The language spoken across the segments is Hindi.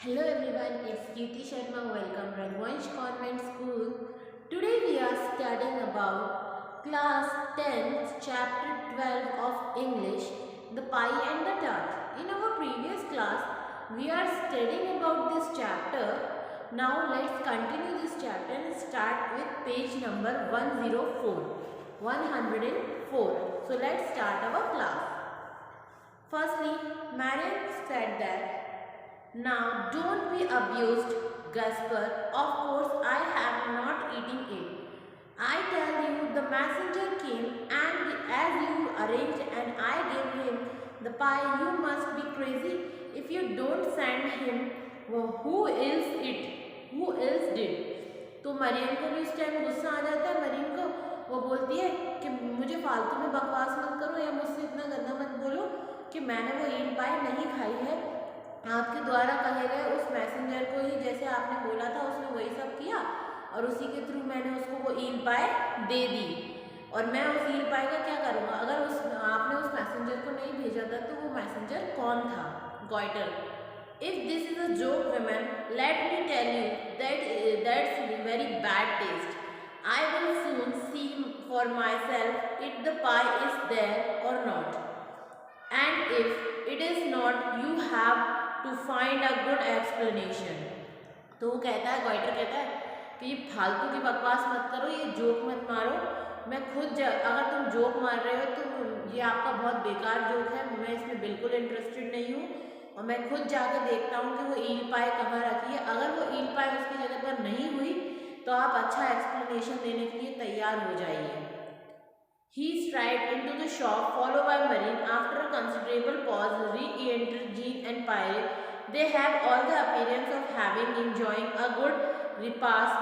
Hello everyone, it's Kirti Sharma. Welcome Raghuvansh Convent School. Today we are studying about class 10th chapter 12 of English, the pie and the tart. In our previous class, we are studying about this chapter. Now let's continue this chapter and start with page number 104. 104. So let's start our class. Firstly, Marian said that now don't be abused, Gasper. Of course I have not eaten it. I tell you the messenger came and as you arranged and I gave him the pie. You must be crazy if you don't send him. Well, who else it? Who else did? तो मरियम को भी उस टाइम गुस्सा आ जाता है मरियम को। वो बोलती है कि मुझे फालतू में बकवास मत करो या मुझसे इतना गंदा मत बोलो कि मैंने वो ईट पाई नहीं खाई है। आपके द्वारा कहे गए उस मैसेंजर को ही जैसे आपने बोला था उसने वही सब किया और उसी के थ्रू मैंने उसको वो ईल पाए दे दी। और मैं उस ईल पाए का क्या करूँगा? अगर आपने उस मैसेंजर को नहीं भेजा था तो वो मैसेंजर कौन था? गॉइटर। If this is a joke women, let me tell you that's very bad taste. I will soon see for myself if the pie is there or not. And if it is not, you have to find a good explanation. तो वो कहता है, गॉइटर कहता है कि ये फालतू की बकवास मत करो, ये जोक मत मारो। मैं खुद अगर तुम जोक मार रहे हो तो ये आपका बहुत बेकार जोक है, मैं इसमें बिल्कुल इंटरेस्टेड नहीं हूँ और मैं खुद जाकर देखता हूँ कि वो ईल पाए कहाँ रखी है। अगर वो ईल पाए उसकी जगह पर नहीं हुई तो आप अच्छा एक्सप्लेनेशन देने के लिए तैयार हो जाइए। He stride into the shop, followed by Marine. After a considerable pause, re-enter Jean and Pirate. They have all the appearance of having enjoying a good repast.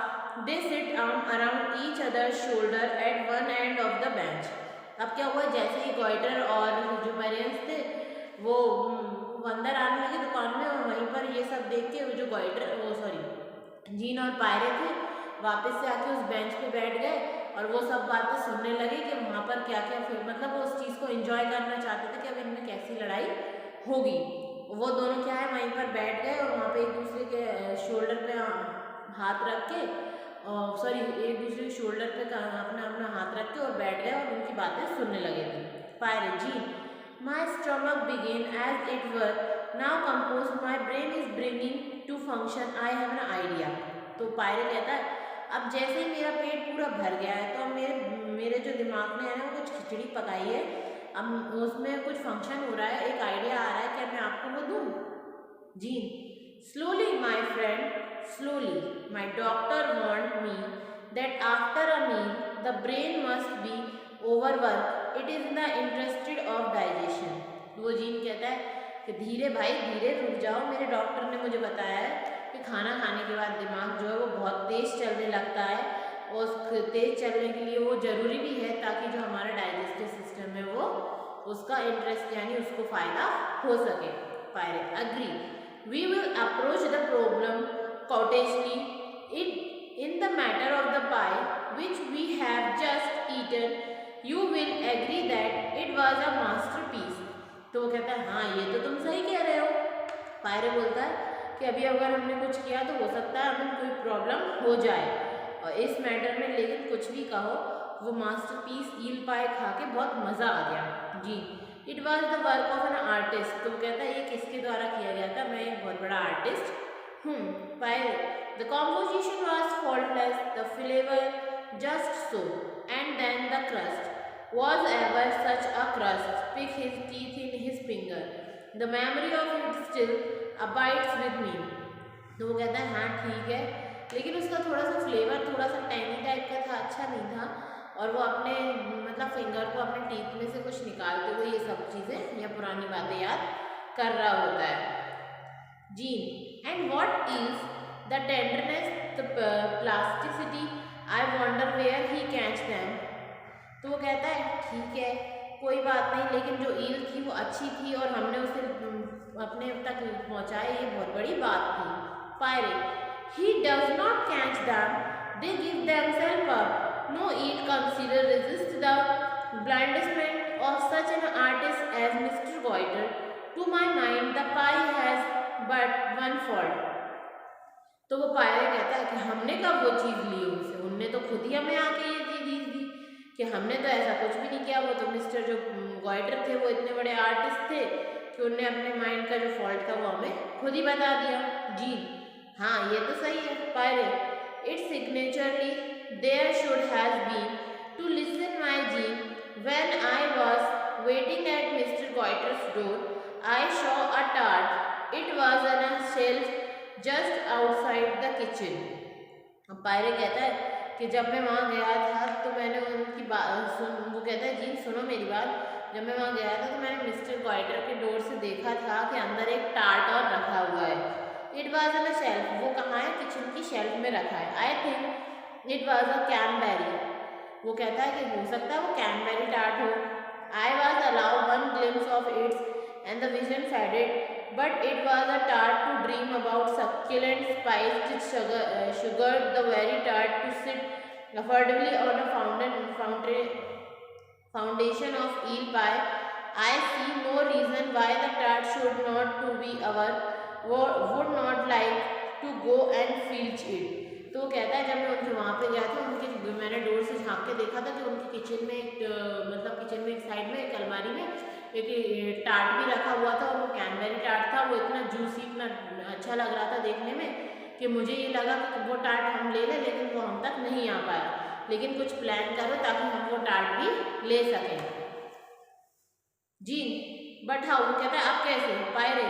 They sit around each other's shoulder at one end of the bench. अब क्या हुआ, जैसे ही गॉइटर और जो मरियंस थे वो अंदर आने लगे दुकान में और वहीं पर ये सब देख के जो जीन और पायरे थे वापस से आके उस बेंच पे बैठ गए और वो सब बातें सुनने लगे कि वहाँ पर क्या क्या फिर मतलब वो उस चीज़ को एंजॉय करना चाहते थे कि अब इनमें कैसी लड़ाई होगी। वो दोनों क्या है वहीं पर बैठ गए और वहाँ पे एक दूसरे के शोल्डर पे हाथ रख के एक दूसरे के शोल्डर पे अपना अपना हाथ रख के और बैठ गए और उनकी बातें सुनने लगे थे। Pirate ji, my stomach begin as it were now compose, my brain is bringing to function, I have an idea. तो पायरेट कहता है अब जैसे ही मेरा पेट पूरा भर गया है तो मेरे जो दिमाग में है ना वो कुछ खिचड़ी पकाई है, अब उसमें कुछ फंक्शन हो रहा है, एक आइडिया आ रहा है, क्या मैं आपको वो दूँ? Jean, slowly my friend, slowly, my doctor warned me that after a meal the brain must be overwork, it is in the interested of digestion. वो जीन कहता है कि धीरे भाई धीरे रुक जाओ, मेरे डॉक्टर ने मुझे बताया है कि खाना खाने के बाद दिमाग जो है वो बहुत तेज़ चलने लगता है और उस तेज़ चलने के लिए वो ज़रूरी भी है ताकि जो हमारा डाइजेस्टिव सिस्टम है वो उसका इंटरेस्ट यानी उसको फ़ायदा हो सके। Poirot, agree, we will approach the problem cautiously in the matter of the pie which we have just eaten, you will agree that it was a master piece वो कहता है हाँ ये तो तुम सही कह रहे हो। पायरेट बोलता है कि अभी अगर हमने कुछ किया तो हो सकता है हमें कोई प्रॉब्लम हो जाए और इस मैटर में, लेकिन कुछ भी कहो वो मास्टरपीस ईल पाए खा के बहुत मज़ा आ गया। जी, it was the work of an artist. तो कहता है ये किसके द्वारा किया गया था? मैं एक बहुत बड़ा आर्टिस्ट हूँ। Pirate, the composition was faultless, the flavour just so, and then the crust was ever such a crust, pick his teeth in his finger, the memory of it still abides with me. तो वो कहता है हाँ ठीक है, लेकिन उसका थोड़ा सा फ्लेवर थोड़ा सा टैनी टाइप का था, अच्छा नहीं था, और वो अपने मतलब फिंगर को अपने टीथ में से कुछ निकालते हुए ये सब चीज़ें या पुरानी बातें याद कर रहा होता है। Jean, and what is the tenderness, the plasticity, I wonder where he catch them. तो वो कहता है ठीक है कोई बात नहीं, लेकिन जो ईल थी वो अच्छी थी और हमने उसे अपने तक पहुँचाए, ये बहुत बड़ी बात थी। Pirate, he does not catch them, they give themselves up, no eel consider resist the blandishment of such an artist as Mr. Goiter. To my mind the pie has but one fault. तो वो पायरे कहता है कि हमने कब वो चीज़ ली उनसे, उनने तो खुद ही हमें आके ये चीज़ दी कि हमने तो ऐसा कुछ भी नहीं किया। वो तो मिस्टर जो गॉइटर थे वो इतने बड़े आर्टिस्ट थे कि उनने अपने माइंड का जो फॉल्ट था वो हमें खुद ही बता दिया। जीन, हाँ ये तो सही है Poirot, it's singularly there should have been to listen my Jean when I was waiting at mister Goiter's door I saw a tart, it was on a shelf just outside the kitchen. अब पायरे कहता है कि जब मैं वहाँ गया था तो मैंने उनकी बात वो कहता है जीन सुनो मेरी बात, जब मैं वहाँ गया था तो मैंने मिस्टर गॉइटर के डोर से देखा था कि अंदर एक टार्ट और रखा हुआ है। It was on a shelf, वो कहाँ है, किचन की शेल्फ में रखा है। I think it was a cranberry, वो कहता है कि हो सकता है वो कैनबेरी टार्ट हो। I was allow one glimpse of its and the vision faded, but it was a tart to dream about, succulent spiced sugar, the very tart to sit affordably on a foundation of eel pie. I see no reason why the tart should not to be our, would not like to go and filch it. तो वो कहता है जब मैं उनके वहाँ पे गया था उनके मैंने डोर से झाँक के देखा था कि उनकी किचन में एक मतलब किचन में एक साइड में एक अलमारी में एक टार्ट भी रखा हुआ था और वो कैनबेरी टार्ट था। वो इतना जूसी इतना अच्छा लग रहा था देखने में कि मुझे ये लगा कि वो टार्ट हम ले लें, लेकिन वो हम तक नहीं आ पाया। लेकिन कुछ प्लान करो ताकि हम वो टार्ट भी ले सकें। जीन, बट हाउ, वो कहता है अब कैसे। Poirot,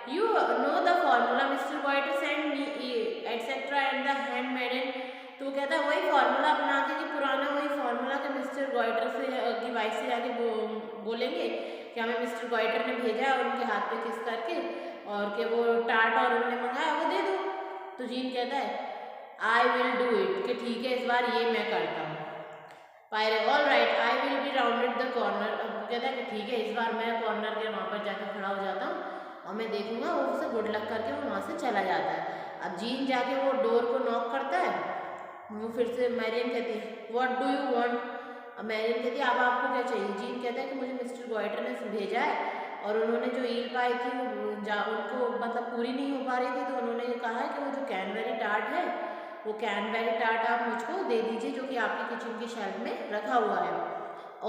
you know the formula mister Goiter send me etcetera and the handmaiden. तो वो कहता है वही फार्मूला अपना के कि पुराना वही फार्मूला कि मिस्टर गॉइटर से की वाइफ से जाके बोलेंगे कि हमें मिस्टर गॉइटर ने भेजा और उनके हाथ पे किस करके और कि वो टार्ट और उन्होंने मंगाया वो दे दो। तो जीन कहता है आई विल डू इट, कि ठीक है इस बार ये मैं करता हूँ। Pierre, all right I will be rounded the corner. अब वो कहता है कि ठीक है इस बार मैं कॉर्नर के वहाँ पर जाकर खड़ा हो जाता हूँ और मैं देखूंगा। वो उसे गुड लक करके वो वहाँ से चला जाता है। अब जीन जाके वो डोर को नॉक करता है। वो फिर से मैरियन कहती है व्हाट डू यू वांट। अब मैरियन कहती है अब आपको क्या चाहिए। जीन कहता है कि मुझे मिस्टर गॉइटर ने भेजा है और उन्होंने जो ईल पाई थी वो उनको मतलब पूरी नहीं हो पा रही थी, तो उन्होंने ये कहा है कि वो जो कैनबेरी टार्ट है वो कैनबेरी टार्ट आप मुझको दे दीजिए जो कि आपके किचन के शेल्फ में रखा हुआ है।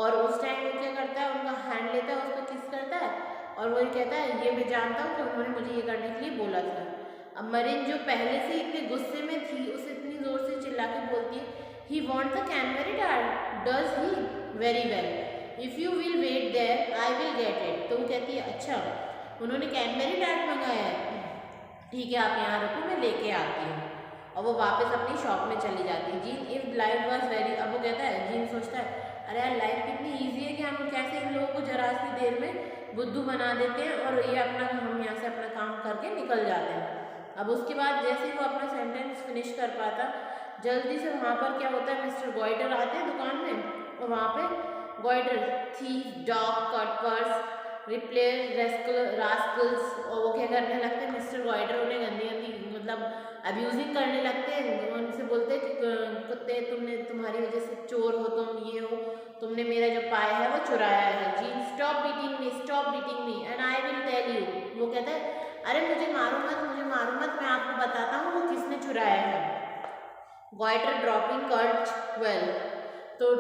और उस टाइम वो क्या करता है, उनका हैंड लेता है, उस पर किस करता है और वो कहता है ये मैं जानता हूँ कि उन्होंने मुझे ये करने के लिए बोला था। अब मरीन जो पहले से इतने गुस्से में थी उसे इतनी ज़ोर से चिल्ला के बोलती है he want the cranberry tart does he, very well if you will wait there I will get it. तो वो कहती है अच्छा उन्होंने कैनबेरी टार्ट मंगाया है, ठीक है आप यहाँ रुको मैं लेके आती हूँ। और वो वापस अपनी शॉप में चली जाती है। Gene, if life was very, अब वो कहता है जीन सोचता है अरे यार लाइफ कितनी ईजी है कि हम कैसे इन लोगों को जरा सी देर में बुद्धू बना देते हैं और ये अपना हम यहाँ से अपना काम करके निकल जाते हैं। अब उसके बाद जैसे ही वो अपना सेंटेंस फिनिश कर पाता जल्दी से वहाँ पर क्या होता है मिस्टर गॉइटर आते हैं दुकान में और वहाँ पे goitre thief dog cut purse replace Rascals और वो क्या करने लगते हैं मिस्टर गॉइटर उन्हें गंदी गंदी मतलब अब्यूजिंग करने लगते हैं। उनसे बोलते हैं कि कुत्ते तुमने तुम्हारी वजह से चोर हो तुम, ये हो, तुमने मेरा जो पाया है वो चुराया है। Jean, stop beating me and I will tell you. वो कहता है अरे मुझे मारो मत मैं आपको बताता हूँ वो किसने चुराया है। गॉइटर ड्रॉपिंग कर्ट वेल, तो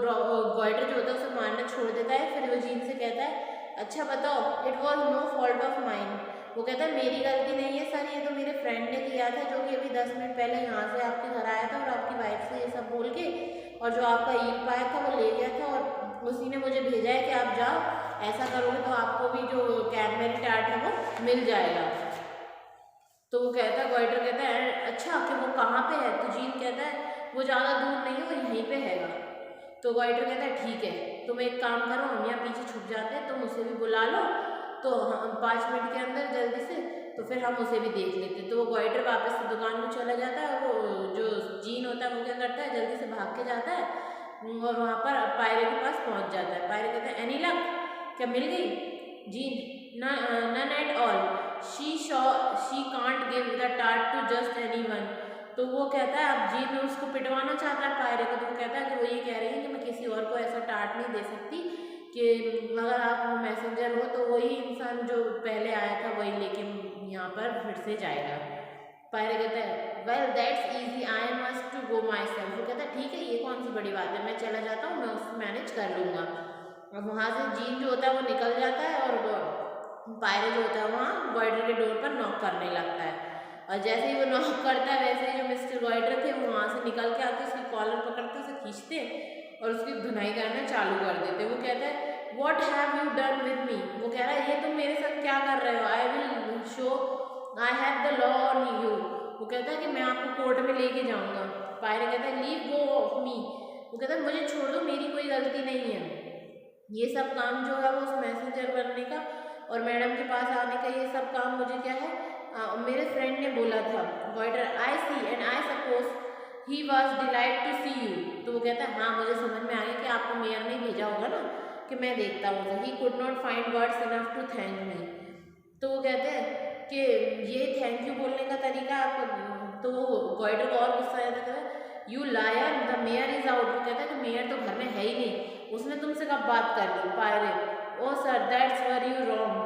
गॉइटर जो होता है उसे मारना छोड़ देता है। फिर वो जीन से कहता है अच्छा बताओ, it was no fault of mine. वो कहता है मेरी गलती नहीं है सर, ये तो मेरे फ्रेंड ने किया था जो कि अभी 10 मिनट पहले यहाँ से आपके घर आया था और आपकी वाइफ से ये सब बोल के और जो आपका ईल पाया था वो ले गया था और उसी ने मुझे भेजा है कि आप जाओ ऐसा करोगे तो आपको भी जो कैनबेरी टार्ट है वो मिल जाएगा। तो वो कहता है गॉइटर कहता है अच्छा कि वो कहाँ पे है। तो जीन कहता है वो ज़्यादा दूर नहीं है वो यहीं पे हैगा। तो गॉइटर कहता है ठीक है तुम एक काम करो हम यहाँ पीछे छुप जाते हैं, तुम उसे भी बुला लो तो हम 5 मिनट के अंदर जल्दी से तो फिर हम उसे भी देख लेते। तो वो गॉइटर वापस से दुकान में चला जाता है और वो जो जीन होता है वो क्या करता है जल्दी से भाग के जाता है और वहाँ पर पायरे के पास पहुँच जाता है। पायरे कहता है एनी लक, क्या मिल गई। Jean, none at all, she can't give the tart to just anyone. तो वो कहता है अब जीन उसको पिटवाना चाहता है पायरे को। तो वो कहता है कि वो ये कह रही है कि मैं किसी और को ऐसा टार्ट नहीं दे सकती कि अगर आप वो मैसेंजर हो तो वही इंसान जो पहले आया था वही लेके यहाँ पर फिर से जाएगा। पायरे कहता है well that's easy, I must to go myself. वो कहता है ठीक है, ये कौन सी बड़ी बात है, मैं चला जाता हूँ, मैं उसको मैनेज कर लूँगा। अब वहाँ से जीन जो होता है वो निकल जाता है और पायरे जो होता है वहाँ गॉइटर के डोर पर नॉक करने लगता है। और जैसे ही वो नॉक करता है वैसे ही जो मिस्टर गॉइटर थे वो वहाँ से निकल के आके उसकी कॉलर पकड़ते, उसे खींचते और उसकी धुनाई करना चालू कर देते। वो कहता है what have you done with me. वो कह रहा है ये तुम मेरे साथ क्या कर रहे हो, I will show I have the law on you. वो कहता है कि मैं आपको कोर्ट में लेके जाऊँगा। पायरे कहता है लीव गो ऑफ मी। वो कहता है मुझे छोड़ दो, मेरी कोई गलती नहीं है। ये सब काम जो है वो उस मैसेंजर बनने का और मैडम के पास आने का, ये सब काम मुझे क्या है मेरे फ्रेंड ने बोला था। गॉइटर I see and I suppose he was delight to see you. तो वो कहता है हाँ मुझे समझ में आ गया कि आपको मेयर ने भेजा होगा ना कि मैं देखता हूँ। He could not find words enough to thank me. तो वो कहते हैं कि ये थैंक यू बोलने का तरीका आपको, तो वो गॉइटर को और गुस्सा आता है you liar the mayor is out. वो कहता है कि मेयर तो घर में है ही नहीं, उसने तुमसे कब बात कर ली। Poirot oh sir that's where you wrong,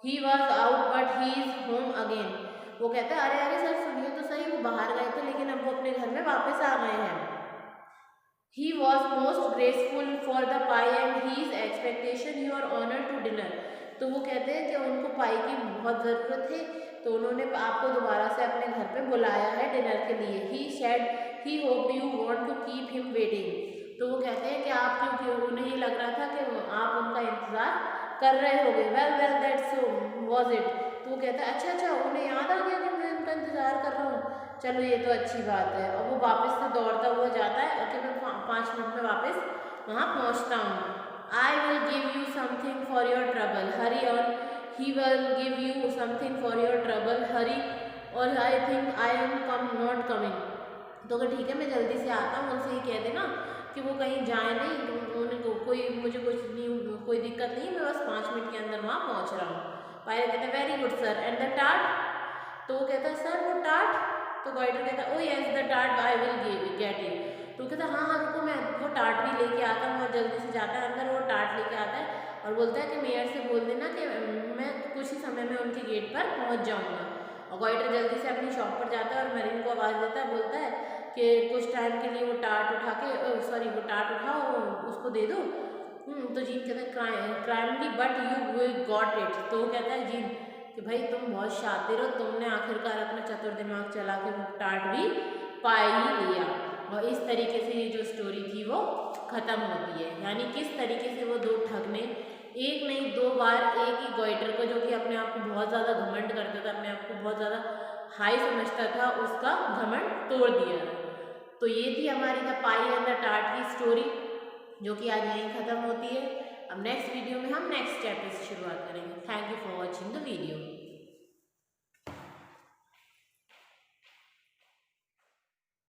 he was out but he is home again. वो कहता है अरे अरे सर सुनिए तो सही, वो बाहर गए थे लेकिन अब वो अपने घर में वापस आ गए हैं। He was most graceful for the pie and he is expectation your honour to dinner. तो वो कहते हैं कि उनको पाई की बहुत ज़रूरत है तो उन्होंने आपको दोबारा से अपने घर पे बुलाया है डिनर के लिए। He said he hope you want to keep him waiting. तो वो कहते हैं कि आप क्योंकि उन्हें ये लग रहा था कि आप उनका इंतज़ार कर रहे होगे। Well well that's so was it. तो वो कहता है अच्छा उन्हें याद आ गया कि मैं उनका इंतज़ार कर रहा हूँ, चलो ये तो अच्छी बात है। और वो वापस से दौड़ता हुआ जाता है कि मैं 5 मिनट में वापस वहाँ पहुँचता हूँ। I will give you something for your trouble hurry on. He will give you something for your trouble hurry और I think I am come not coming. तो अगर ठीक है मैं जल्दी से आता हूँ, उनसे ये कह देना कि वो कहीं जाए नहीं, तो उनको कोई मुझे कुछ नहीं, कोई दिक्कत नहीं, मैं बस 5 मिनट के अंदर वहाँ पहुँच रहा हूँ। पायरे कहता है very good sir and the tart. तो वो कहता है सर वो टार्ट। तो गॉइटर कहता है ओ yes the tart I will get it. तो कहता है हाँ रुको मैं वो टार्ट भी लेके आता हूँ। और जल्दी से जाता है अंदर, वो टार्ट लेके आता है और बोलता है कि मेयर से बोल देना कि मैं कुछ ही समय में उनके गेट पर पहुँच जाऊँगा। और गॉइटर जल्दी से अपनी शॉप पर जाता है और मरीन को आवाज़ देता है, बोलता है कि कुछ टाइम के लिए वो टार्ट उठा के सॉरी वो टार्ट उठाओ उसको दे दो। तो जीन कहता है क्राइमली बट यू गॉट इट। तो वो कहता है जीन कि भाई तुम बहुत शातिर हो, तुमने आखिरकार अपना चतुर दिमाग चला के वो टार्ट भी पा ही लिया। और इस तरीके से ये जो स्टोरी थी वो ख़त्म होती है। यानी किस तरीके से वो दो ठग ने एक नहीं 2 बार एक ही गॉइटर को, जो कि अपने आप को बहुत ज़्यादा घमंड करता था, अपने आप को बहुत ज़्यादा हाई समझता था, उसका घमंड तोड़ दिया। तो ये थी हमारी the pie and the tart की स्टोरी, जो कि आज यहीं ख़त्म होती है। अब नेक्स्ट वीडियो में हम नेक्स्ट चैप्टर से शुरुआत करेंगे। Thank you for watching the video.